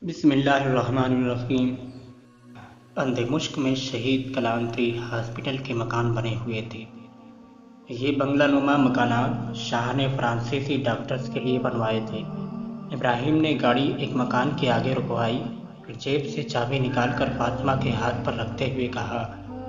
بسم اللہ الرحمن الرحیم۔ اندھے میں شہید کلانتری ہاسپٹل کے مکان بنے ہوئے تھے۔ یہ بنگلہ نما مکانات شاہ نے فرانسیسی ڈاکٹرز کے لیے بنوائے تھے۔ ابراہیم نے گاڑی ایک مکان کے آگے رکوائی، پھر جیب سے چابی نکال کر فاطمہ کے ہاتھ پر رکھتے ہوئے کہا،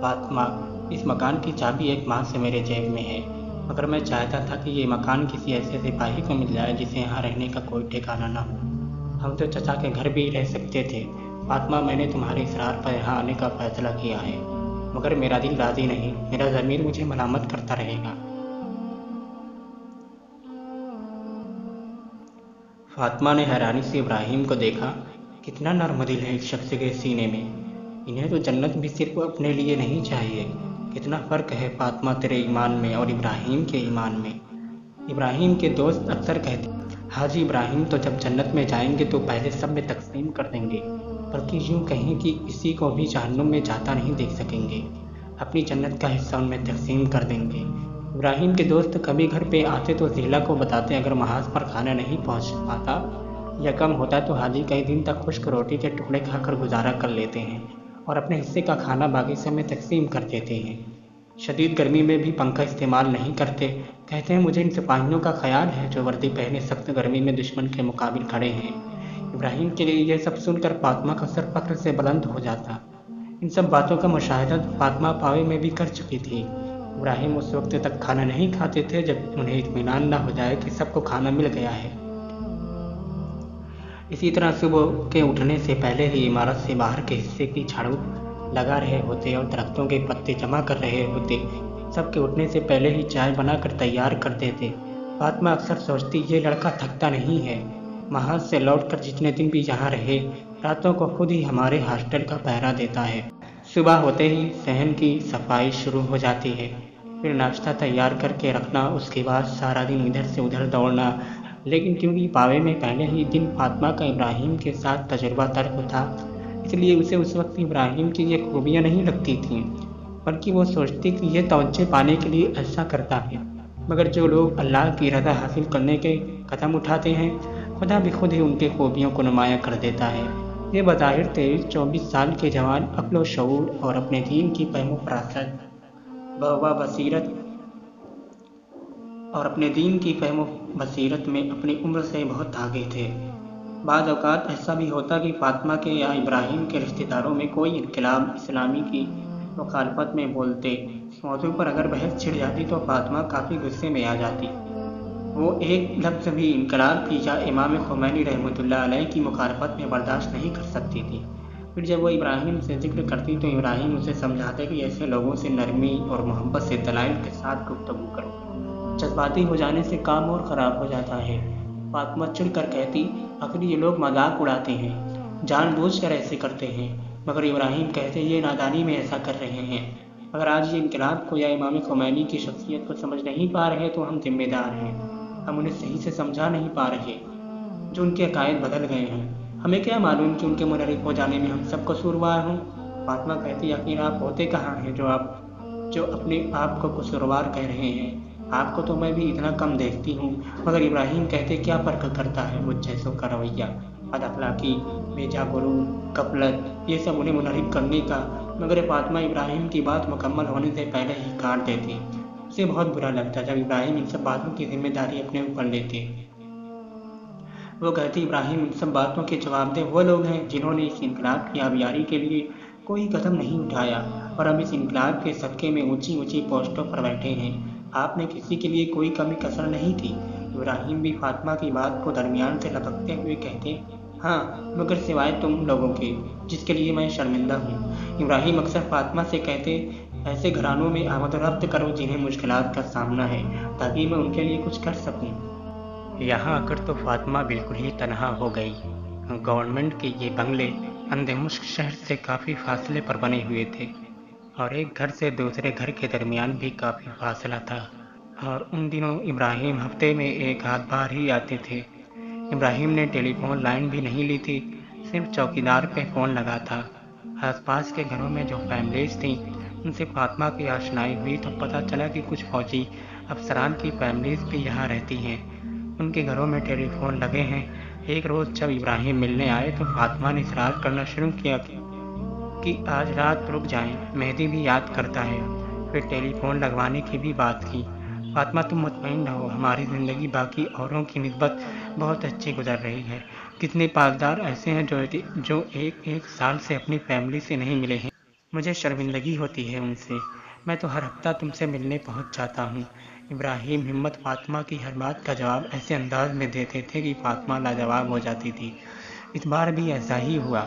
فاطمہ، اس مکان کی چابی ایک ماہ سے میرے جیب میں ہے، مگر میں چاہتا تھا کہ یہ مکان کسی ایسے سپاہی کو مل جائے جسے یہاں رہنے کا کوئی ٹھکانہ نہ ہو۔ ہم تو چچا کے گھر بھی رہ سکتے تھے۔ فاطمہ، میں نے تمہارے اصرار پر یہاں آنے کا فیصلہ کیا ہے، مگر میرا دل راضی نہیں، میرا ضمیر مجھے ملامت کرتا رہے گا۔ فاطمہ نے حیرانی سے ابراہیم کو دیکھا۔ کتنا نرم دل ہے اس شخص کے سینے میں، انہیں تو جنت بھی صرف اپنے لیے نہیں چاہیے۔ کتنا فرق ہے فاطمہ تیرے ایمان میں اور ابراہیم کے ایمان میں۔ ابراہیم کے دوست اکثر کہتے ہیں، حاجی ابراہیم تو جب جنت میں جائیں گے تو پہلے سب میں تقسیم کر دیں گے، بلکہ یوں کہیں کہ کسی کو بھی جہنم میں جاتا نہیں دیکھ سکیں گے، اپنی جنت کا حصہ ان میں تقسیم کر دیں گے۔ ابراہیم کے دوست کبھی گھر پہ آتے تو ضلع کو بتاتے، اگر محاذ پر کھانا نہیں پہنچ پاتا یا کم ہوتا تو حاجی کئی دن تک خشک روٹی کے ٹکڑے کھا کر گزارا کر لیتے ہیں اور اپنے حصے کا کھانا باقی سب میں تقسیم کر دیتے ہیں۔ شدید گرمی میں بھی پنکھا استعمال نہیں کرتے، کہتے ہیں مجھے ان سپاہیوں کا خیال ہے جو وردی پہنے سخت گرمی میں دشمن کے مقابل کھڑے ہیں۔ ابراہیم کے لیے یہ سب سن کر فاطمہ کا سر فخر سے بلند ہو جاتا۔ ان سب باتوں کا مشاہدہ فاطمہ پاوے میں بھی کر چکی تھی۔ ابراہیم اس وقت تک کھانا نہیں کھاتے تھے جب انہیں اطمینان نہ ہو جائے کہ سب کو کھانا مل گیا ہے۔ اسی طرح صبح کے اٹھنے سے پہلے ہی عمارت سے باہر کے حصے کی جھاڑو لگا رہے ہوتے اور درختوں کے پتے جمع کر رہے ہوتے، سب کے اٹھنے سے پہلے ہی چائے بنا کر تیار کر دیتے۔ فاطمہ اکثر سوچتی، یہ لڑکا تھکتا نہیں ہے، محاذ سے لوٹ کر جتنے دن بھی یہاں رہے، راتوں کو خود ہی ہمارے ہاسٹل کا پہرا دیتا ہے۔ صبح ہوتے ہی صحن کی صفائی شروع ہو جاتی ہے، پھر ناشتہ تیار کر کے رکھنا، اس کے بعد سارا دن ادھر سے ادھر دوڑنا۔ لیکن کیونکہ پاوے میں پہلے ہی دن فاطمہ کا ابراہیم کے ساتھ تجربہ تلخ تھا، اس لیے اسے اس وقت ابراہیم کی یہ خوبیاں نہیں لگتی تھیں، بلکہ وہ سوچتی کہ یہ توجہ پانے کے لیے ایسا کرتا ہے۔ مگر جو لوگ اللہ کی رضا حاصل کرنے کے قدم اٹھاتے ہیں، خدا بھی خود ہی ان کی خوبیوں کو نمایاں کر دیتا ہے۔ یہ بظاہر 23-24 سال کے جوان عقل و شعور اور اپنے دین کی فہم و بصیرت میں اپنی عمر سے بہت آگے تھے۔ بعض اوقات ایسا بھی ہوتا کہ فاطمہ کے یا ابراہیم کے رشتہ داروں میں کوئی انقلاب اسلامی کی مخالفت میں بولتے، اس موضوع پر اگر بحث چھڑ جاتی تو فاطمہ کافی غصے میں آ جاتی۔ وہ ایک لفظ بھی انقلاب کی یا امام خمینی رحمۃ اللہ علیہ کی مخالفت میں برداشت نہیں کر سکتی تھی۔ پھر جب وہ ابراہیم سے ذکر کرتی تو ابراہیم اسے سمجھاتے کہ ایسے لوگوں سے نرمی اور محبت سے دلائل کے ساتھ گفتگو کرو، جذباتی ہو جانے سے کام اور خراب ہو جاتا ہے۔ فاطمہ چڑھ کر کہتی، آخر یہ لوگ مذاق اڑاتے ہیں، جان بوجھ کر ایسے کرتے ہیں، مگر ابراہیم کہتے یہ نادانی میں ایسا کر رہے ہیں۔ اگر آج یہ انقلاب کو یا امام خمینی کی شخصیت کو سمجھ نہیں پا رہے تو ہم ذمہ دار ہیں، ہم انہیں صحیح سے سمجھا نہیں پا رہے، جو ان کے عقائد بدل گئے ہیں، ہمیں کیا معلوم کہ ان کے منحرف ہو جانے میں ہم سب قصوروار ہوں۔ فاطمہ کہتی، آخر آپ ہوتے کہاں ہیں جو اپنے آپ کو قصوروار کہہ رہے ہیں؟ آپ کو تو میں بھی اتنا کم دیکھتی ہوں۔ مگر ابراہیم کہتے، کیا فرق کرتا ہے مجھ جیسوں کا رویہ، بد اخلاقی، بیجا غرور، غفلت، یہ سب انہیں منحرف کرنے کا۔ مگر فاطمہ ابراہیم کی بات مکمل ہونے سے پہلے ہی کاٹ دیتی۔ اسے بہت برا لگتا جب ابراہیم ان سب باتوں کی ذمہ داری اپنے اوپر لیتے۔ وہ کہتی، ابراہیم، ان سب باتوں کے جواب دہ وہ لوگ ہیں جنہوں نے اس انقلاب کی آبیاری کے لیے کوئی قدم نہیں اٹھایا اور اب اس انقلاب کے صدقے میں اونچی اونچی پوسٹوں پر بیٹھے ہیں۔ آپ نے کسی کے لیے کوئی کمی کسر نہیں تھی۔ ابراہیم بھی فاطمہ کی بات کو درمیان سے لپکتے ہوئے کہتے، ہاں، مگر سوائے تم لوگوں کے، جس کے لیے میں شرمندہ ہوں۔ ابراہیم اکثر فاطمہ سے کہتے، ایسے گھرانوں میں آمد و رفت کرو جنہیں مشکلات کا سامنا ہے، تاکہ میں ان کے لیے کچھ کر سکوں۔ یہاں آ کر تو فاطمہ بالکل ہی تنہا ہو گئی۔ گورنمنٹ کے یہ بنگلے اندھے شہر سے کافی فاصلے پر بنے ہوئے تھے اور ایک گھر سے دوسرے گھر کے درمیان بھی کافی فاصلہ تھا، اور ان دنوں ابراہیم ہفتے میں ایک آدھ بار ہی آتے تھے۔ ابراہیم نے ٹیلی فون لائن بھی نہیں لی تھی، صرف چوکیدار پہ فون لگا تھا۔ آس پاس کے گھروں میں جو فیملیز تھیں ان سے فاطمہ کی آشنائی ہوئی تو پتہ چلا کہ کچھ فوجی افسران کی فیملیز بھی یہاں رہتی ہیں، ان کے گھروں میں ٹیلی فون لگے ہیں، ایک روز جب ابراہیم ملنے آئے تو فاطمہ نے اصرار کرنا شروع کیا کہ آج رات رک جائیں، مہدی بھی یاد کرتا ہے۔ پھر ٹیلی فون لگوانے کی بھی بات کی۔ فاطمہ تم مطمئن رہو، ہماری زندگی باقی اوروں کی نسبت بہت اچھی گزر رہی ہے۔ کتنے پاسدار ایسے ہیں جو ایک سال سے اپنی فیملی سے نہیں ملے ہیں۔ مجھے شرمندگی ہوتی ہے ان سے۔ میں تو ہر ہفتہ تم سے ملنے پہنچ جاتا ہوں۔ ابراہیم ہمت فاطمہ کی ہر بات کا جواب ایسے انداز میں دیتے تھے کہ فاطمہ لاجواب ہو جاتی تھی۔ اس بار بھی ایسا ہی ہوا۔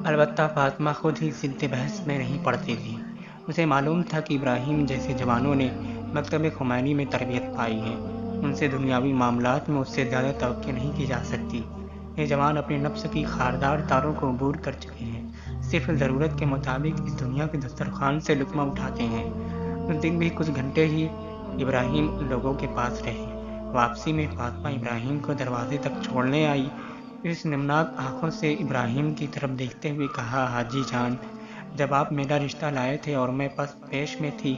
البتہ فاطمہ خود ہی ضد بحث میں نہیں پڑتی تھی۔ اسے معلوم تھا کہ ابراہیم جیسے جوانوں نے مکتب خمینی میں تربیت پائی ہے، ان سے دنیاوی معاملات میں اس سے زیادہ توقع نہیں کی جا سکتی۔ یہ جوان اپنے نفس کی خاردار تاروں کو عبور کر چکے ہیں، صرف ضرورت کے مطابق اس دنیا کے دسترخوان سے لقمہ اٹھاتے ہیں۔ اس دن بھی کچھ گھنٹے ہی ابراہیم ان لوگوں کے پاس رہے۔ واپسی میں فاطمہ ابراہیم کو دروازے تک چھوڑنے آئی۔ اس نمناک آنکھوں سے ابراہیم کی طرف دیکھتے ہوئے کہا، حاجی جان، جب آپ میرا رشتہ لائے تھے اور میں پس پیش میں تھی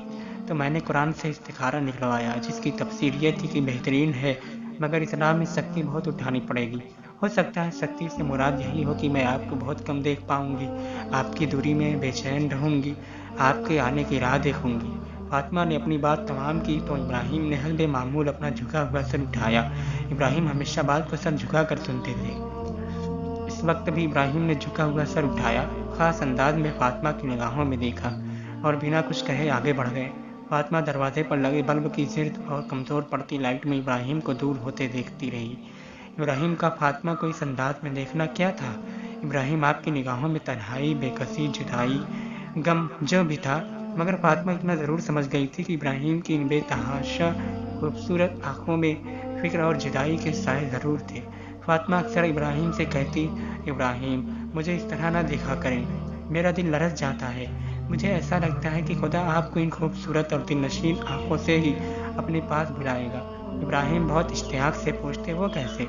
تو میں نے قرآن سے استخارہ نکلوایا، جس کی تفسیر یہ تھی کہ بہترین ہے، مگر اسلام میں سختی بہت اٹھانی پڑے گی۔ ہو سکتا ہے سختی سے مراد یہی ہو کہ میں آپ کو بہت کم دیکھ پاؤں گی، آپ کی دوری میں بے چین رہوں گی، آپ کے آنے کی راہ دیکھوں گی۔ فاطمہ نے اپنی بات تمام کی تو ابراہیم نے حسب معمول اپنا جھکا ہوا سر اٹھایا۔ ابراہیم ہمیشہ بات کو سر جھکا کر سنتے تھے۔ اس وقت بھی ابراہیم نے جھکا ہوا سر اٹھایا، خاص انداز میں فاطمہ کی نگاہوں میں دیکھا اور بنا کچھ کہے آگے بڑھ گئے۔ فاطمہ دروازے پر لگے بلب کی زرد اور کمزور پڑتی لائٹ میں ابراہیم کو دور ہوتے دیکھتی رہی۔ ابراہیم کا فاطمہ کو اس انداز میں دیکھنا کیا تھا؟ ابراہیم آپ کی نگاہوں میں تنہائی، بے کسی، جدائی، غم جو بھی تھا، مگر فاطمہ اتنا ضرور سمجھ گئی تھی کہ ابراہیم کی ان بے تحاشا خوبصورت آنکھوں میں فکر اور جدائی کے سائے ضرور تھے۔ فاطمہ اکثر ابراہیم سے کہتی، ابراہیم مجھے اس طرح نہ دیکھا کریں، میرا دل لرز جاتا ہے، مجھے ایسا لگتا ہے کہ خدا آپ کو ان خوبصورت اور دل نشین آنکھوں سے ہی اپنے پاس بلائے گا۔ ابراہیم بہت اشتیاق سے پوچھتے، وہ کیسے؟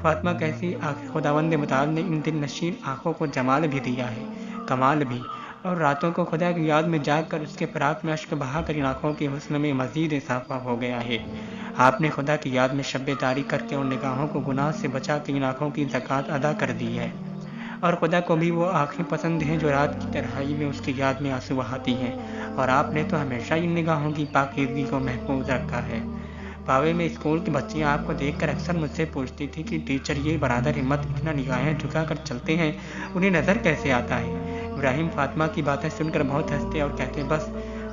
فاطمہ کہتی، آخر خداوند متعال نے ان دل نشین آنکھوں کو جمال بھی دیا ہے، کمال بھی، اور راتوں کو خدا کی یاد میں جاگ کر اس کے فراق میں اشک بہا کر ان آنکھوں کے حسن میں مزید اضافہ ہو گیا ہے۔ آپ نے خدا کی یاد میں شب داری کر کے ان نگاہوں کو گناہ سے بچا کے ان آنکھوں کی زکوٰۃ ادا کر دی ہے، اور خدا کو بھی وہ آنکھیں پسند ہیں جو رات کی تنہائی میں اس کی یاد میں آنسو بہاتی ہیں، اور آپ نے تو ہمیشہ ان نگاہوں کی پاکیزگی کو محفوظ رکھا ہے۔ پاوے میں اسکول کی بچیاں آپ کو دیکھ کر اکثر مجھ سے پوچھتی تھی کہ ٹیچر، یہ برادر ہمت اتنا نگاہیں جھکا کر چلتے ہیں، انہیں نظر کیسے آتا ہے؟ ابراہیم فاطمہ کی باتیں سن کر بہت ہنستے اور کہتے، بس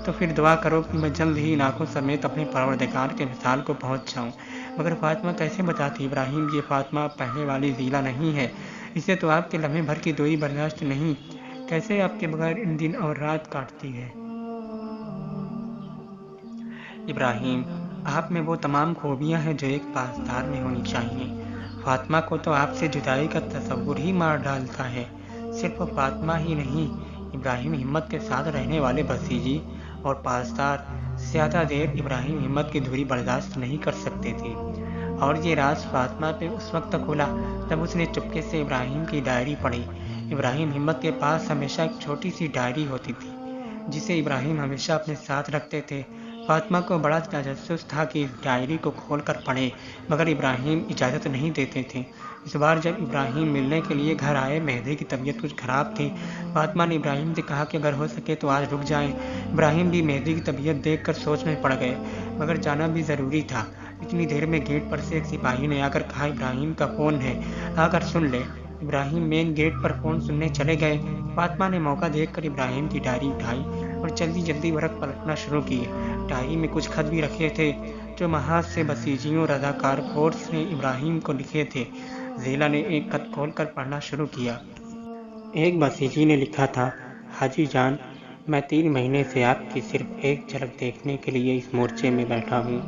تو پھر دعا کرو کہ میں جلد ہی ان آنکھوں سمیت اپنے پروردگار کے وصال کو پہنچ جاؤں۔ مگر فاطمہ کیسے بتاتی، ابراہیم یہ فاطمہ پہلے والی ذیلا نہیں ہے، اسے تو آپ کے لمحے بھر کی دوری برداشت نہیں، کیسے آپ کے بغیر ان دن اور رات کاٹتی ہے؟ ابراہیم، آپ میں وہ تمام خوبیاں ہیں جو ایک پاسدار میں ہونی چاہیے۔ فاطمہ کو تو آپ سے جدائی کا تصور ہی مار ڈالتا ہے۔ صرف فاطمہ ہی نہیں، ابراہیم ہمت کے ساتھ رہنے والے بسیجی اور پاسدار زیادہ دیر ابراہیم ہمت کی دوری برداشت نہیں کر سکتے تھے، اور یہ راز فاطمہ پہ اس وقت کھلا جب اس نے چپکے سے ابراہیم کی ڈائری پڑھی۔ ابراہیم ہمت کے پاس ہمیشہ ایک چھوٹی سی ڈائری ہوتی تھی جسے ابراہیم ہمیشہ اپنے ساتھ رکھتے تھے۔ فاطمہ کو بڑا تجسس تھا کہ اس ڈائری کو کھول کر پڑھے، مگر ابراہیم اجازت نہیں دیتے تھے۔ اس بار جب ابراہیم ملنے کے لیے گھر آئے، مہدی کی طبیعت کچھ خراب تھی۔ فاطمہ نے ابراہیم سے کہا کہ اگر ہو سکے تو آج رک جائیں۔ ابراہیم بھی مہدی کی طبیعت دیکھ کر سوچ میں پڑ گئے، مگر جانا بھی ضروری تھا۔ اتنی دیر میں گیٹ پر سے ایک سپاہی نے آ کر کہا، ابراہیم کا فون ہے، آ کر سن لے۔ ابراہیم مین گیٹ پر فون سننے چلے گئے۔ فاطمہ نے موقع دیکھ کر ابراہیم کی ڈائری اٹھائی اور جلدی جلدی ورق پلٹنا شروع کیے۔ ڈائری میں کچھ خط بھی رکھے تھے جو محاذ سے بسیجیوں رضاکار فورس نے ابراہیم کو لکھے تھے۔ ذیلا نے ایک خط کھول کر پڑھنا شروع کیا۔ ایک بسیجی نے لکھا تھا، حاجی جان، میں 3 مہینے سے آپ کی صرف ایک جھلک دیکھنے کے لیے اس مورچے میں بیٹھا ہوں۔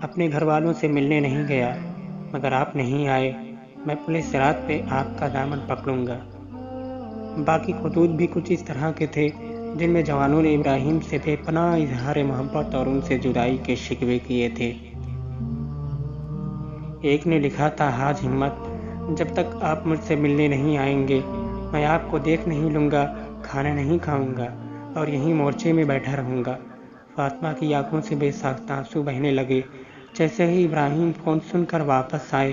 اپنے گھر والوں سے ملنے نہیں گیا، مگر آپ نہیں آئے، میں پولیس صراط پہ آپ کا دامن پکڑوں گا۔ باقی خطوط بھی کچھ اس طرح کے تھے جن میں جوانوں نے ابراہیم سے بے پناہ اظہار محبت اور ان سے جدائی کے شکوے کیے تھے۔ ایک نے لکھا تھا، حاج ہمت، جب تک آپ مجھ سے ملنے نہیں آئیں گے، میں آپ کو دیکھ نہیں لوں گا، کھانا نہیں کھاؤں گا اور یہیں مورچے میں بیٹھا رہوں گا۔ فاطمہ کی آنکھوں سے بے ساختہ آنسو بہنے لگے۔ جیسے ہی ابراہیم فون سن کر واپس آئے،